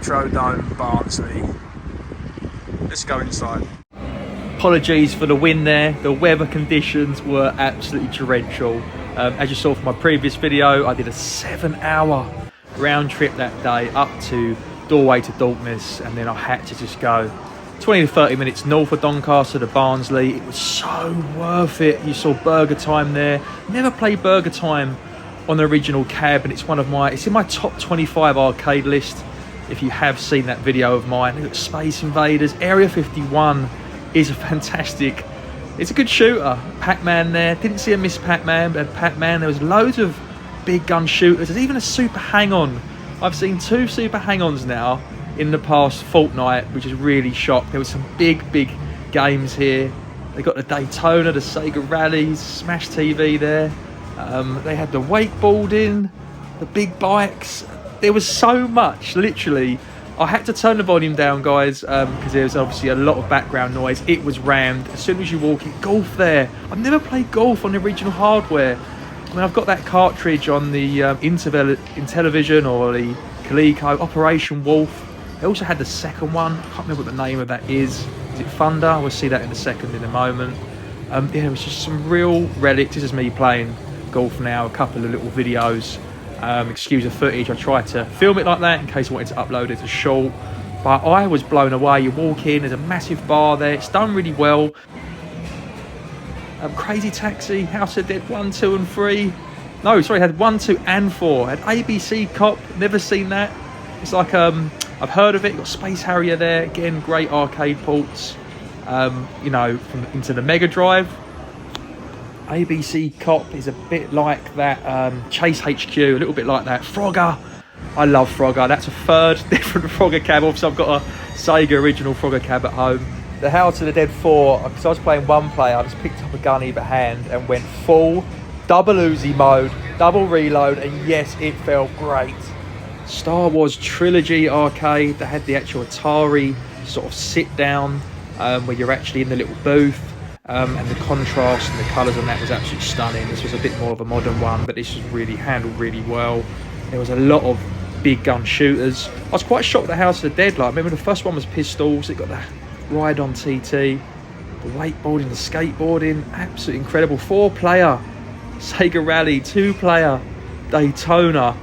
Retrodome, Barnsley. Let's go inside. Apologies for the wind there. The weather conditions were absolutely torrential. As you saw from my previous video, I did a 7-hour round trip that day up to Doorway to Dortmund, and then I had to just go 20 to 30 minutes north of Doncaster to Barnsley. It was so worth it. You saw Burger Time there. Never played Burger Time on the original cab, and it's in my top 25 arcade list. If you have seen that video of mine, look at Space Invaders. Area 51 is a fantastic, it's a good shooter. Pac-Man there, didn't see a Miss Pac-Man, but Pac-Man, there was loads of big gun shooters. There's even a Super Hang-On. I've seen 2 Super Hang-Ons now in the past fortnight, which is really shocked. There was some big games here. They got the Daytona, the Sega Rallies, Smash TV there. They had the wakeboarding, the big bikes. There was so much, literally. I had to turn the volume down, guys, because there was obviously a lot of background noise. It was rammed. As soon as you walk in, golf there. I've never played golf on the original hardware. I mean, I've got that cartridge on the Intellivision or the Coleco, Operation Wolf. They also had the second one. I can't remember what the name of that is. Is it Thunder? We'll see that in a second, in a moment. Yeah, it was just some real relics. This is me playing golf now, a couple of little videos. Excuse the footage, I tried to film it like that in case I wanted to upload it to short, but I was blown away. You walk in, there's a massive bar there, it's done really well. Crazy Taxi, House of Dead 1, 2 and 3. No, sorry, had 1, 2 and 4. Had ABC Cop, never seen that. It's like, I've heard of it. Got Space Harrier there, again, great arcade ports. You know, into the Mega Drive. ABC Cop is a bit like that. Chase HQ, a little bit like that. Frogger, I love Frogger. That's a third different Frogger cab. Obviously, I've got a Sega original Frogger cab at home. The House of the Dead 4, because I was playing one player, I just picked up a gun either hand and went full double Uzi mode, double reload, and yes, it felt great. Star Wars Trilogy arcade, they had the actual Atari sort of sit down where you're actually in the little booth. And the contrast and the colours on that was absolutely stunning. This was a bit more of a modern one, but this was really handled really well. There was a lot of big gun shooters. I was quite shocked at the House of the Dead. Like, remember the first one was pistols. It got the Ride on TT, the wakeboarding, the skateboarding, absolutely incredible. 4-player Sega Rally, 2-player Daytona.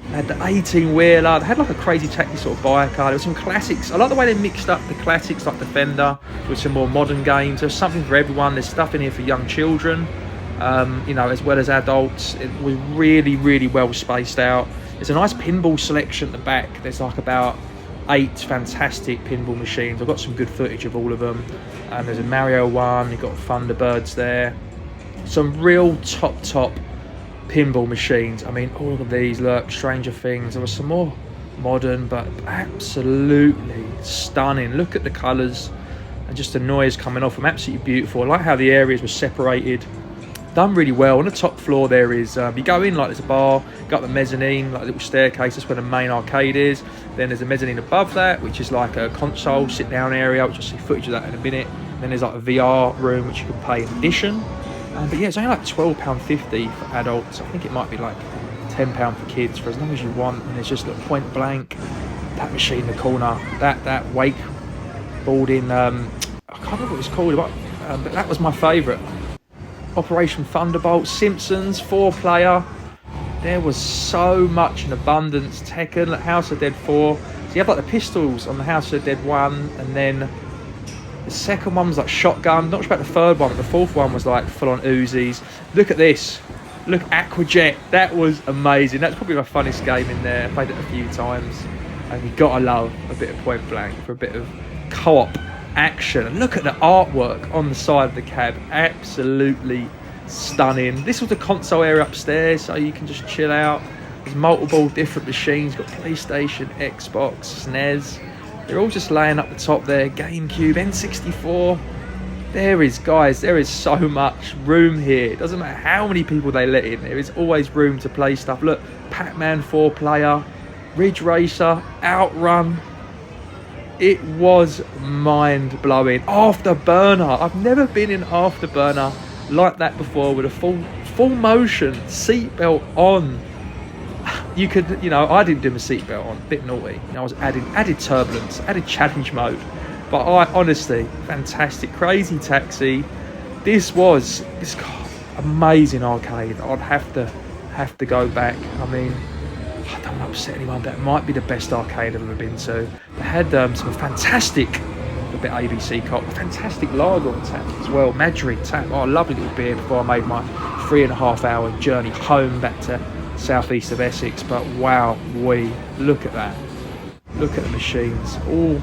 They had the 18-wheeler. They had like a Crazy Taxi sort of biker. There were some classics. I like the way they mixed up the classics like Defender with some more modern games. There's something for everyone. There's stuff in here for young children, you know, as well as adults. It was really well spaced out. There's a nice pinball selection at the back. There's like about 8 fantastic pinball machines. I've got some good footage of all of them. There's a Mario one. You've got Thunderbirds there. Some real top pinball machines. I mean, all of these, look, Stranger Things. There was some more modern, but absolutely stunning. Look at the colours and just the noise coming off them. Absolutely beautiful. I like how the areas were separated. Done really well. On the top floor there is, you go in like there's a bar, got the mezzanine, like a little staircase. That's where the main arcade is. Then there's a mezzanine above that, which is like a console sit down area, which I'll see footage of that in a minute. Then there's like a VR room, which you can pay in addition. But yeah, it's only like £12.50 for adults. I think it might be like £10 for kids for as long as you want. And there's just a point blank, that machine in the corner, that wakeboarding, I can't remember what it's called, but that was my favourite. Operation Thunderbolt, Simpsons, 4-player. There was so much in abundance. Tekken, House of Dead 4. So you have like the pistols on the House of Dead 1, and then the second one was like shotgun. Not sure about the third one, but the fourth one was like full-on Uzis. Look at this. Look, Aquajet. That was amazing. That's probably my funnest game in there. I played it a few times. And you've got to love a bit of point blank for a bit of co-op action. And look at the artwork on the side of the cab. Absolutely stunning. This was the console area upstairs, so you can just chill out. There's multiple different machines. Got PlayStation, Xbox, SNES. They're all just laying up the top there. GameCube, N64. There is, guys, there is so much room here. It doesn't matter how many people they let in. There is always room to play stuff. Look, Pac-Man 4-player, Ridge Racer, Outrun. It was mind-blowing. Afterburner. I've never been in Afterburner like that before, with a full motion seatbelt on. you could, you know, I didn't do my seatbelt on, a bit naughty. You know, I was added turbulence, added challenge mode. But I honestly, fantastic, crazy taxi. This amazing arcade. I'd have to go back. I mean, I don't want to upset anyone, but it might be the best arcade I've ever been to. They had some fantastic, a bit ABC Cop, fantastic lager on tap as well, Madrid tap. Oh, lovely little beer before I made my 3.5 hour journey home back to southeast of Essex. But wow, look at that. Look at the machines. All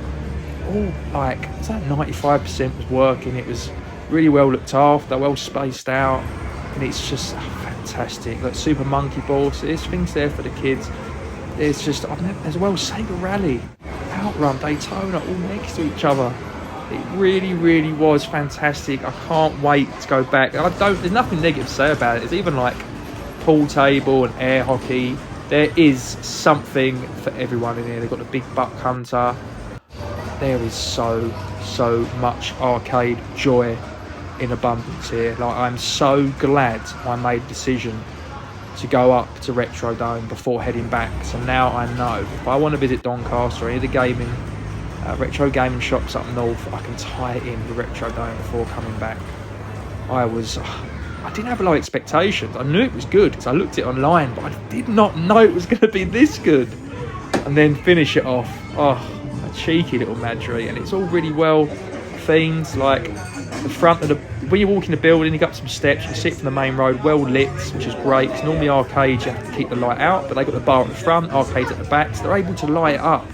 like, it's like 95% was working. It was really well looked after, well spaced out, and it's just fantastic. Like Super Monkey Ball, so there's things there for the kids. There's just, as well, Sega Rally, Outrun, Daytona, all next to each other. It really, really was fantastic. I can't wait to go back. There's nothing negative to say about it. It's even like pool table and air hockey. There is something for everyone in here. They've got the Big Buck Hunter. There is so much arcade joy in abundance here. Like, I'm so glad I made the decision to go up to Retrodome before heading back. So now I know if I want to visit Doncaster or any of the retro gaming shops up north, I can tie it in with Retrodome before coming back. I didn't have a lot of expectations. I knew it was good because I looked it online, but I did not know it was going to be this good. And then finish it off. Oh, a cheeky little Madry, and it's all really well themed. Like the front of when you walk in the building, you go up some steps, you sit from the main road, well lit, which is great. Because normally arcades you have to keep the light out, but they got the bar at the front, arcades at the back, so they're able to light it up.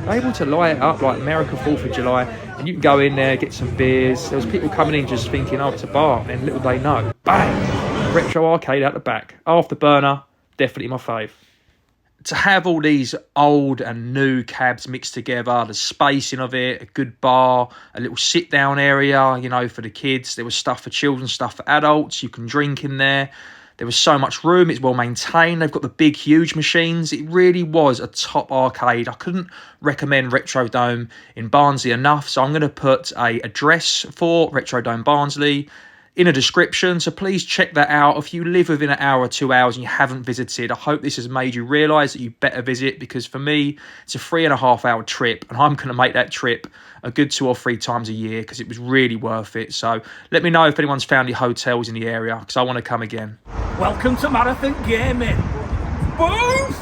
They're able to light it up like America 4th of July, and you can go in there, get some beers. There was people coming in just thinking, oh, it's a bar, and little they know, bang, retro arcade out the back. Afterburner, definitely my fave. To have all these old and new cabs mixed together, the spacing of it, a good bar, a little sit-down area, you know, for the kids. There was stuff for children, stuff for adults. You can drink in there. There was so much room. It's well maintained. They've got the big, huge machines. It really was a top arcade. I couldn't recommend Retrodome in Barnsley enough, so I'm going to put an address for Retrodome Barnsley in a description, so please check that out. If you live within an hour or 2 hours and you haven't visited, I hope this has made you realise that you better visit, because for me, it's a 3.5 hour trip, and I'm going to make that trip a good 2 or 3 times a year because it was really worth it. So let me know if anyone's found any hotels in the area, because I want to come again. Welcome to Marathon Gaming. Boom!